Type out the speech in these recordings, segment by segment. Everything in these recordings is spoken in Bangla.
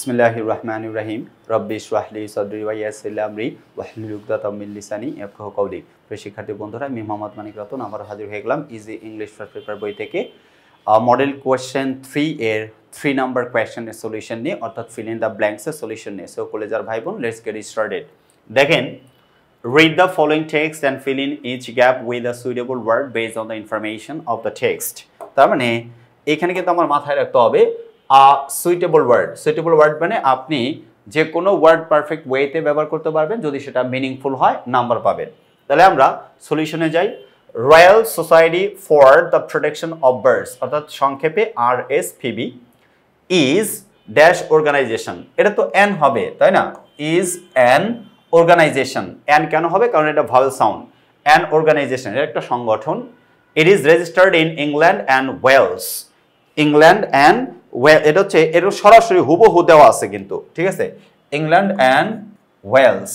বিসমিল্লাহিররহমানিররহিম রব্বি ইশরাহ লি সাদরি ওয়া ইয়াসসির লি আমরি ওয়াহলুল উকদাতাম মিন লিসানি ইয়াফকাহু কওলি। প্রিয় শিক্ষার্থী বন্ধুরা, আমি মোহাম্মদ মানিক রতন আবার হাজির হয়ে গেলাম ইজি ইংলিশ ফার্স্ট পেপার বই থেকে মডেল কোয়েশ্চেন 3 এর 3 নাম্বার কোয়েশ্চেনের সলিউশন নিয়ে, অর্থাৎ ফিল ইন দ্য ব্ল্যাঙ্কস এর সলিউশন নিয়ে। সো কলেজার ভাই বোন, লেটস গেট স্টার্টেড। দেখেন, read the following text and fill in each gap with a suitable word based on the information of the text। তার মানে এখানে কিন্তু আমার মাথায় রাখতে হবে সুইটেবল ওয়ার্ড মানে আপনি যে কোনো ওয়ার্ড পারফেক্ট ওয়েতে ব্যবহার করতে পারবেন যদি সেটা মিনিংফুল হয়, নাম্বার পাবেন। তাহলে আমরা সলিউশনে যাই। Royal society for the protection of birds, অর্থাৎ সংক্ষেপে RSPB, ইজ ড্যাশ অর্গানাইজেশন। এটা তো এন হবে, তাই না? Is an organisation. অ্যান কেন হবে? কারণ এটা ভাওয়েল সাউন্ড। অ্যান অর্গানাইজেশন, এটা একটা সংগঠন। It is registered in England and Wales. England and এটা হচ্ছে এর সরাসরি হুবহু দেওয়া আছে কিন্তু, ঠিক আছে? England and Wales.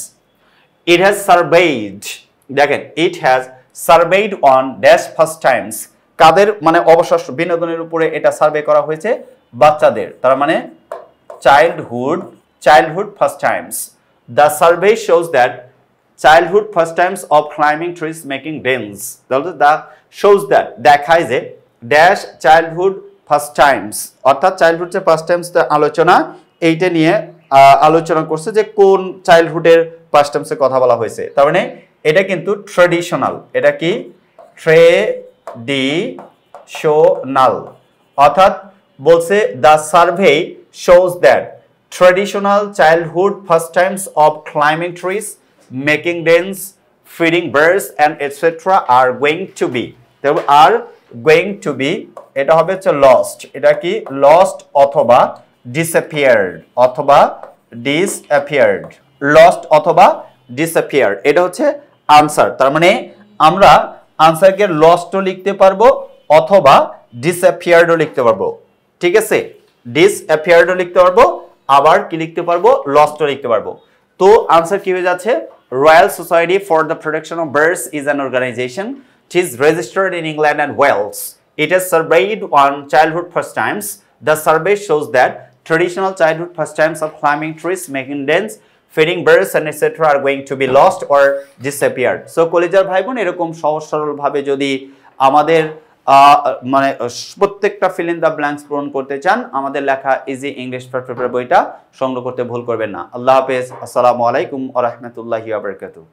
It has surveyed, দেখেন, it has surveyed on dash first times. কাদের মানে অবসর বিনোদনের উপরে এটা সার্ভে করা হয়েছে? বাচ্চাদের। তার মানে childhood first times. The survey shows that childhood first times of climbing trees making dens. The shows that, দেখায় যে ড্যাশ চাইল্ডহুড ফার্স্ট টাইমস, অর্থাৎ চাইল্ডহুড যে ফার্স্ট টাইমস আলোচনা, এইটা নিয়ে আলোচনা করছে যে কোন চাইল্ডহুডের ফার্স্ট টাইমসের কথা বলা হয়েছে। তার মানে এটা কিন্তু ট্রেডিশনাল। এটা কি? ট্রেডিশনাল, অর্থাৎ বলছে the survey shows that traditional childhood first times of climbing trees, making dens, feeding birds and etcetera আর গোয়িং টু বি। এটা হবে হচ্ছে লস্ট। এটা কি? লস্ট অথবা ডিসঅ্যাপিয়ার্ড, লস্ট অথবা ডিসঅ্যাপিয়ার্ড, এটা হচ্ছে আনসার। তার মানে আমরা আনসারকে লস্টও লিখতে পারবো অথবা ডিসঅ্যাপিয়ার্ডও লিখতে পারবো, ঠিক আছে? ডিসঅ্যাপিয়ার্ডও লিখতে পারবো, আবার কি লিখতে পারবো? লস্টও লিখতে পারবো। তো আনসার কি হয়ে যাচ্ছে? Royal society for the protection of birds is an organization which is registered in England and Wales. It has surveyed on childhood first times. The survey shows that traditional childhood first times of climbing trees, making dens, feeding birds and etc. are going to be lost or disappeared. So কলেজার ভাই বোন, এরকম সহজ সরল ভাবে যদি আমাদের মানে প্রত্যেকটা ফিল ইন দ্য ব্ল্যাঙ্কস পূরণ করতে চান, আমাদের লেখা ইজি ইংলিশ ফার্স্ট পেপার বইটা সংগ্রহ করতে ভুল করবেন না। আল্লাহ হাফেজ। আসসালামু আলাইকুম ওয়া রাহমাতুল্লাহি ওয়া বারাকাতুহু।